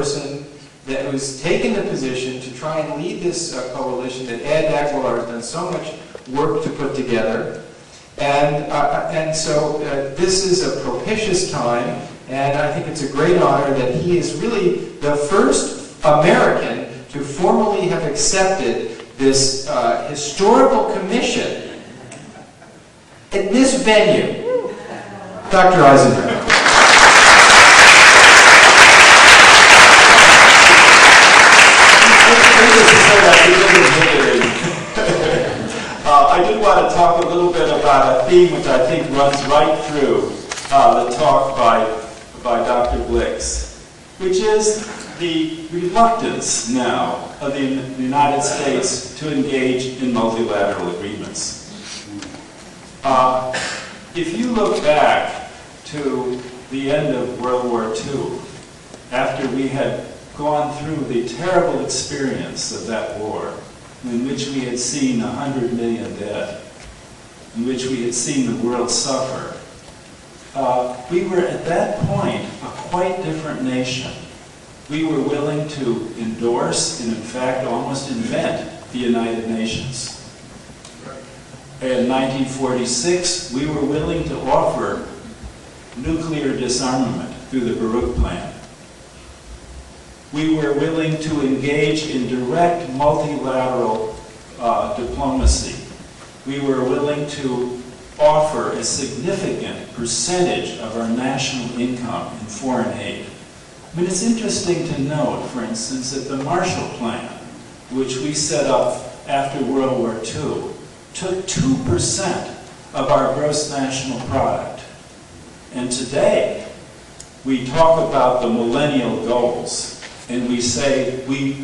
person that was taken the position to try and lead this coalition that Ed Aguilar has done so much work to put together. And so this is a propitious time, and I think it's a great honor that he is really the first American to formally have accepted this historical commission in this venue. Dr. Eisendrath. I did want to talk a little bit about a theme which I think runs right through the talk by Dr. Blix, which is the reluctance now of the United States to engage in multilateral agreements. If you look back to the end of World War II, after we had gone through the terrible experience of that war, in which we had seen 100 million dead, in which we had seen the world suffer, we were at that point a quite different nation. We were willing to endorse and in fact almost invent the United Nations. In 1946, we were willing to offer nuclear disarmament through the Baruch Plan. We were willing to engage in direct multilateral diplomacy. We were willing to offer a significant percentage of our national income in foreign aid. I mean, it's interesting to note, for instance, that the Marshall Plan, which we set up after World War II, took 2% of our gross national product. And today, we talk about the millennial goals. And we say we're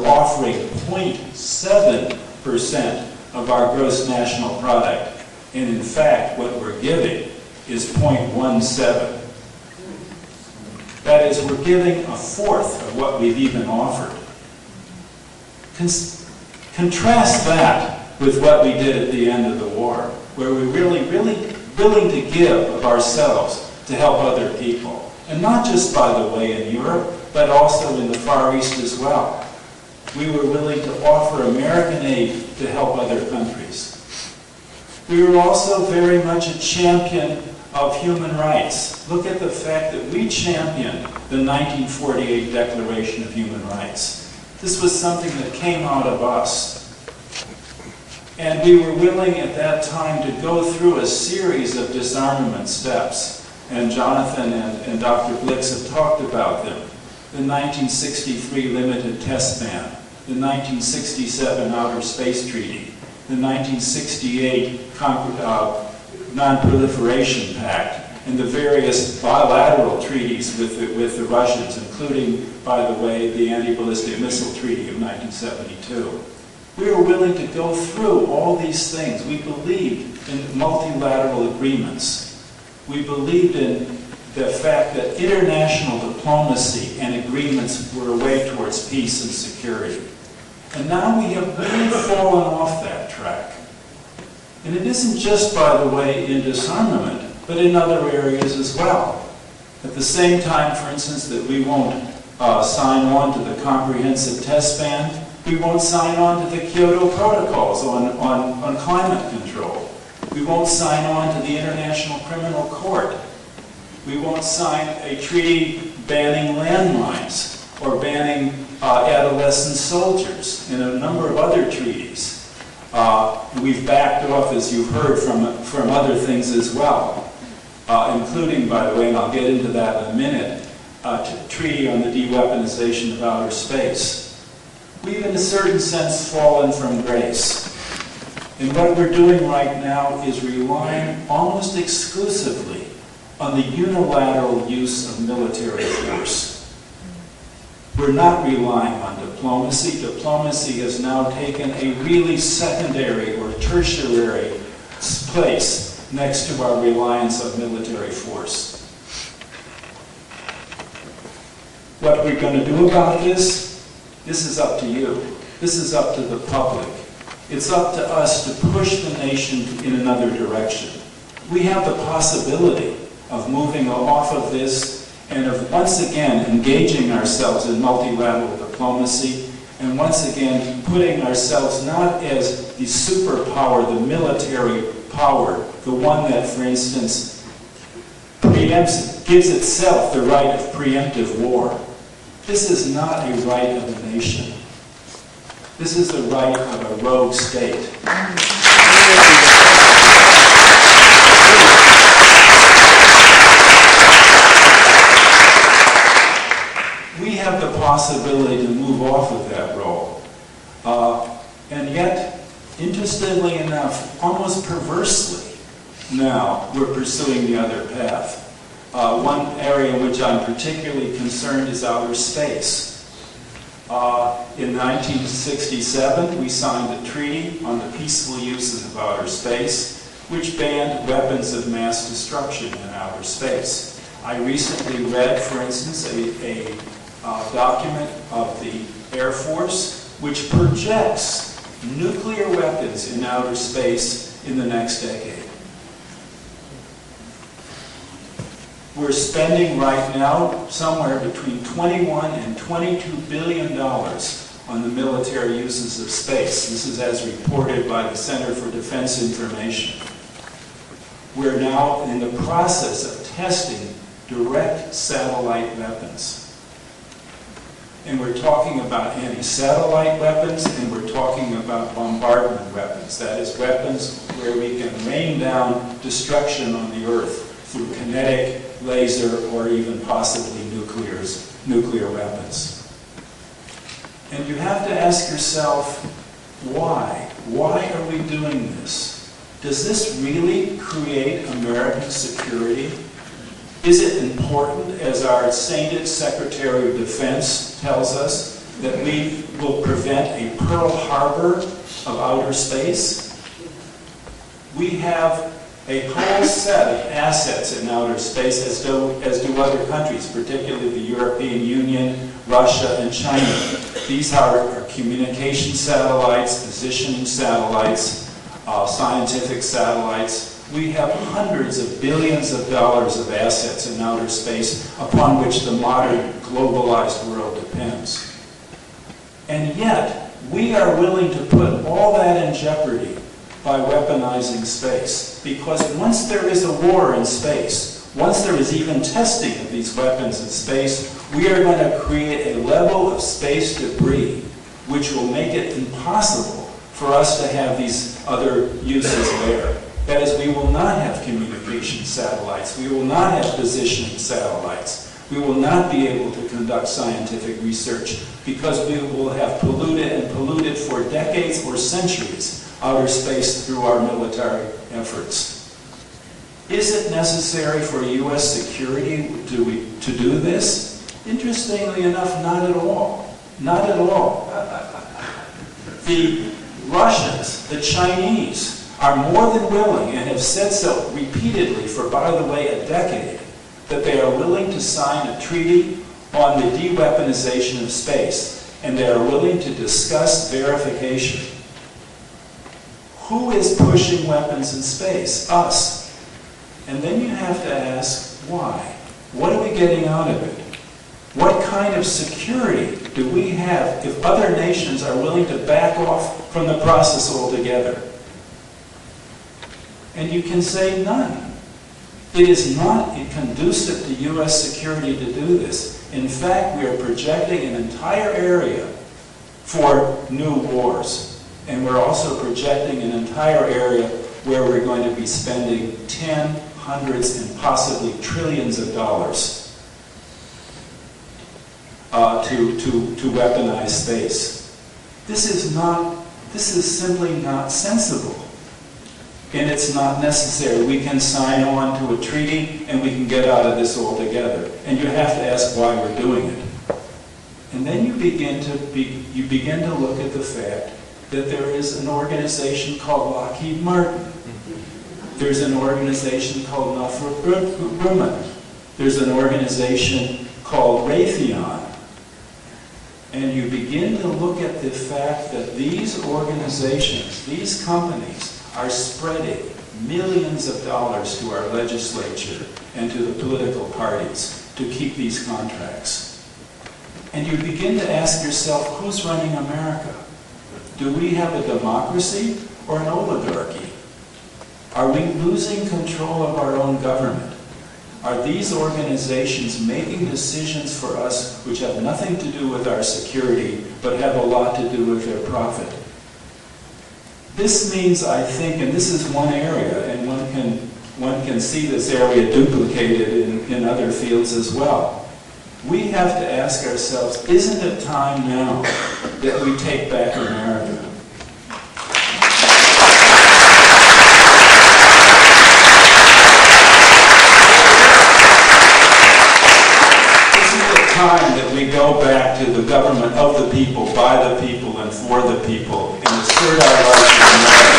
offering 0.7% of our gross national product. And in fact, what we're giving is 0.17. That is, we're giving a fourth of what we've even offered. Contrast that with what we did at the end of the war, where we're really willing to give of ourselves to help other people. And not just, by the way, in Europe, but also in the Far East as well. We were willing to offer American aid to help other countries. We were also very much a champion of human rights. Look at the fact that we championed the 1948 Declaration of Human Rights. This was something that came out of us. And we were willing at that time to go through a series of disarmament steps. And Jonathan and Dr. Blix have talked about them. The 1963 Limited Test Ban, the 1967 Outer Space Treaty, the 1968 Non-Proliferation Pact, and the various bilateral treaties with the Russians, including, by the way, the Anti-Ballistic Missile Treaty of 1972. We were willing to go through all these things. We believed in multilateral agreements. We believed in the fact that international diplomacy and agreements were a way towards peace and security. And now we have really fallen off that track. And it isn't just, by the way, in disarmament, but in other areas as well. At the same time, for instance, that we won't sign on to the Comprehensive Test Ban, we won't sign on to the Kyoto Protocols on climate control. We won't sign on to the International Criminal Court. We won't sign a treaty banning landmines or banning adolescent soldiers and a number of other treaties. We've backed off, as you've heard, from other things as well, including, by the way, and I'll get into that in a minute, a treaty on the de-weaponization of outer space. We've, in a certain sense, fallen from grace. And what we're doing right now is relying almost exclusively on the unilateral use of military force. We're not relying on diplomacy. Diplomacy has now taken a really secondary or tertiary place next to our reliance on military force. What we're going to do about this is up to you. This is up to the public. It's up to us to push the nation in another direction. We have the possibility of moving off of this and of once again engaging ourselves in multilateral diplomacy, and once again putting ourselves not as the superpower, the military power, the one that, for instance, gives itself the right of preemptive war. This is not a right of a nation. This is the right of a rogue state. We have the possibility to move off of that role. And yet, interestingly enough, almost perversely, now we're pursuing the other path. One area in which I'm particularly concerned is outer space. In 1967, we signed a treaty on the peaceful uses of outer space, which banned weapons of mass destruction in outer space. I recently read, for instance, a document of the Air Force which projects nuclear weapons in outer space in the next decade. We're spending right now somewhere between 21 and 22 billion dollars on the military uses of space. This is as reported by the Center for Defense Information. We're now in the process of testing direct satellite weapons. And we're talking about anti-satellite weapons, and we're talking about bombardment weapons. That is, weapons where we can rain down destruction on the Earth through kinetic, laser, or even possibly nuclear weapons. And you have to ask yourself, why? Why are we doing this? Does this really create American security? Is it important, as our sainted Secretary of Defense tells us, that we will prevent a Pearl Harbor of outer space? We have a whole set of assets in outer space, as do other countries, particularly the European Union, Russia, and China. These are communication satellites, positioning satellites, scientific satellites. We have hundreds of billions of dollars of assets in outer space upon which the modern globalized world depends. And yet, we are willing to put all that in jeopardy by weaponizing space. Because once there is a war in space, once there is even testing of these weapons in space, we are going to create a level of space debris which will make it impossible for us to have these other uses there. That is, we will not have communication satellites. We will not have positioning satellites. We will not be able to conduct scientific research because we will have polluted for decades or centuries outer space through our military efforts. Is it necessary for U.S. security to do this? Interestingly enough, not at all. Not at all. The Russians, the Chinese, are more than willing, and have said so repeatedly for, by the way, a decade, that they are willing to sign a treaty on the de-weaponization of space, and they are willing to discuss verification. Who is pushing weapons in space? Us. And then you have to ask, why? What are we getting out of it? What kind of security do we have if other nations are willing to back off from the process altogether? And you can say none. It is not conducive to U.S. security to do this. In fact, we are projecting an entire area for new wars. And we're also projecting an entire area where we're going to be spending hundreds, and possibly trillions of dollars to weaponize space. This is simply not sensible. And it's not necessary. We can sign on to a treaty and we can get out of this altogether. And you have to ask why we're doing it. And then you begin to look at the fact that there is an organization called Lockheed Martin. There's an organization called Northrop Grumman. There's an organization called Raytheon. And you begin to look at the fact that these organizations, these companies, are spreading millions of dollars to our legislature and to the political parties. to keep these contracts. And you begin to ask yourself, who's running America? Do we have a democracy or an oligarchy? Are we losing control of our own government? Are these organizations making decisions for us which have nothing to do with our security, but have a lot to do with their profit? This means, I think, and this is one area, and one can see this area duplicated in other fields as well. We have to ask ourselves, isn't it time now that we take back America? Time that we go back to the government of the people, by the people, and for the people, and assert our rights as Americans.